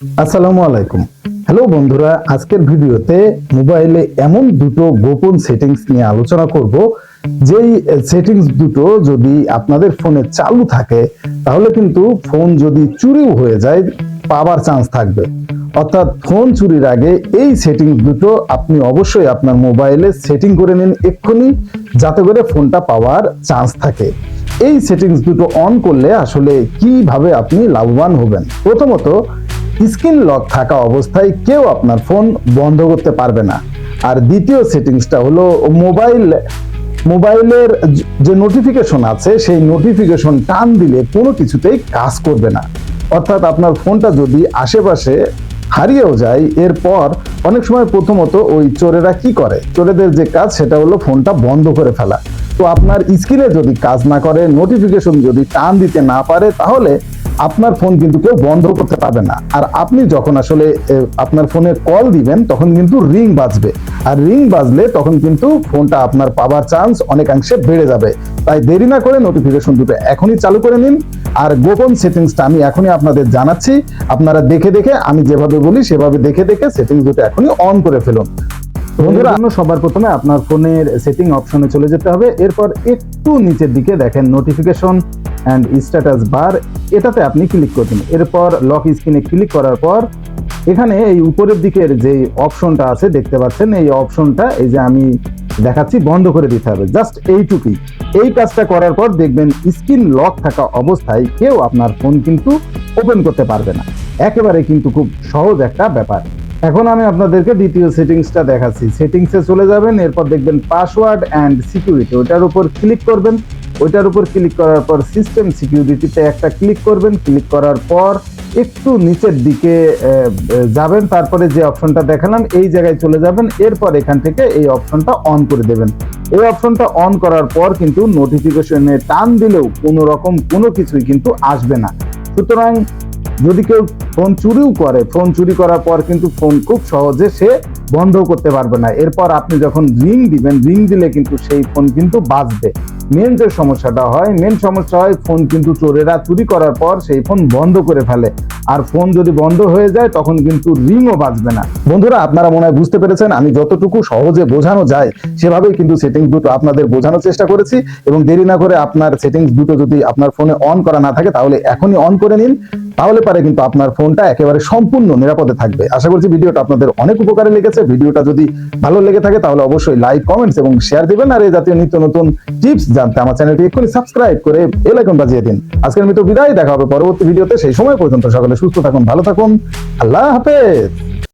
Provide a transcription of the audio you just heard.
আসসালামু আলাইকুম। হ্যালো বন্ধুরা, আজকের ভিডিওতে মোবাইলে এমন দুটো গোপন সেটিংস নিয়ে আলোচনা করব, যেই সেটিংস দুটো যদি আপনাদের ফোনে চালু থাকে তাহলে কিন্তু ফোন যদি চুরিও হয়ে যায় পাওয়ার চান্স থাকবে। অর্থাৎ ফোন চুরির আগে এই সেটিংস দুটো আপনি অবশ্যই আপনার মোবাইলে সেটিং করে নিন এক্ষুনি, যাতে করে ফোনটা পাওয়ার চান্স থাকে। এই সেটিংস দুটো অন করলে আসলে কিভাবে আপনি লাভবান হবেন? প্রথমত, স্ক্রিন লক থাকা অবস্থায় কেউ আপনার ফোন বন্ধ করতে পারবে না। আর দ্বিতীয় সেটিংসটা হলো মোবাইলের যে নোটিফিকেশন আছে সেই নোটিফিকেশন টান দিলে কোনো কিছুতেই কাজ করবে না। অর্থাৎ আপনার ফোনটা যদি আশেপাশে হারিয়েও যায়, এরপর অনেক সময় প্রথমত ওই চোরেরা কি করে, চোরেদের যে কাজ সেটা হলো ফোনটা বন্ধ করে ফেলা। তো আপনার স্ক্রিনে যদি কাজ না করে, নোটিফিকেশন যদি টান দিতে না পারে, তাহলে আপনার ফোন কিন্তু কেউ বন্ধ করতে পারবে না। আর আপনি যখন আসলে আপনার ফোনে কল দিবেন তখন কিন্তু রিং বাজবে, আর রিং বাজলে তখন কিন্তু ফোনটা আপনার পাওয়ার চান্স অনেকাংশে বেড়ে যাবে। তাই দেরি না করে নোটিফিকেশন দুটো এখনই চালু করে নিন। আর গোপন সেটিংসটা আমি এখনই আপনাদের জানাচ্ছি, আপনারা দেখে দেখে, আমি যেভাবে বলি সেভাবে দেখে দেখে সেটিংস দুটো এখনই অন করে ফেলুন। বন্ধুরা, সবার প্রথমে আপনার ফোনের সেটিং অপশনে চলে যেতে হবে। এরপর একটু নিচের দিকে দেখেন নোটিফিকেশন এন্ড স্ট্যাটাস বার, এটাতে আপনি ক্লিক করবেন। এরপর লক স্ক্রিনে ক্লিক করার পর এখানে এই উপরের দিকের যে অপশনটা আছে দেখতে পাচ্ছেন, এই অপশনটা এই যে আমি দেখাচ্ছি বন্ধ করে দিতে হবে। জাস্ট এইটুকুই। এই কাজটা করার পর দেখবেন স্ক্রিন লক থাকা অবস্থায় কেউ আপনার ফোন কিন্তু ওপেন করতে পারবে না। একেবারে কিন্তু খুব সহজ একটা ব্যাপার। এখন আমি আপনাদেরকে দ্বিতীয় সেটিংসটা দেখাচ্ছি। সেটিংসে চলে যাবেন, এরপর দেখবেন পাসওয়ার্ড এন্ড সিকিউরিটি, ওটার উপর ক্লিক করবেন। ওইটার উপর ক্লিক করার পর সিস্টেম সিকিউরিটিতে একটা ক্লিক করবেন। ক্লিক করার পর একটু নিচের দিকে যাবেন, তারপরে যে অপশনটা দেখালাম এই জায়গায় চলে যাবেন। এরপর এখান থেকে এই অপশনটা অন করে দেবেন। এই অপশনটা অন করার পর কিন্তু নোটিফিকেশনে টান দিলেও কোনো রকম কোনো কিছুই কিন্তু আসবে না। সুতরাং যদি কেউ ফোন চুরিও করে, ফোন চুরি করার পর কিন্তু ফোন খুব সহজে সে বন্ধ করতে পারবে না। এরপর আপনি যখন রিং দিবেন, রিং দিলে কিন্তু সেই ফোন কিন্তু বাজবে। মেন যে সমস্যাটা হয়, মেন সমস্যা হয় ফোন কিন্তু চোরেরা চুরি করার পর সেই ফোন বন্ধ করে ফেলে। আর ফোন যদি বন্ধ হয়ে যায় তখন কিন্তু রিংও বাজবে না। বন্ধুরা, আপনারা মনে হয় বুঝতে পেরেছেন, আমি যতটুকু সহজে বোঝানো যায় সেভাবেই কিন্তু সেটিংস দুটো আপনাদের বোঝানোর চেষ্টা করেছি। এবং দেরি না করে আপনার সেটিংস দুটো যদি আপনার ফোনে অন করা না থাকে তাহলে এখনই অন করে নিন, তাহলে পারে কিন্তু আপনার ফোনটা একেবারে সম্পূর্ণ নিরাপদে থাকবে। আশা করছি ভিডিওটা আপনাদের অনেক উপকারে লেগেছে। ভিডিওটা যদি ভালো লেগে থাকে তাহলে অবশ্যই লাইক, কমেন্টস এবং শেয়ার দিবেন। আর এই জাতীয় নিত্য নতুন টিপস জানতে আমার চ্যানেলটি এক্ষুনি সাবস্ক্রাইব করে বেল আইকন বাজিয়ে দিন। আজকের মতো বিদায়, দেখা হবে পরবর্তী ভিডিওতে। সেই সময় পর্যন্ত সকলে সুস্থ থাকুন, ভালো থাকুন। আল্লাহ হাফেজ।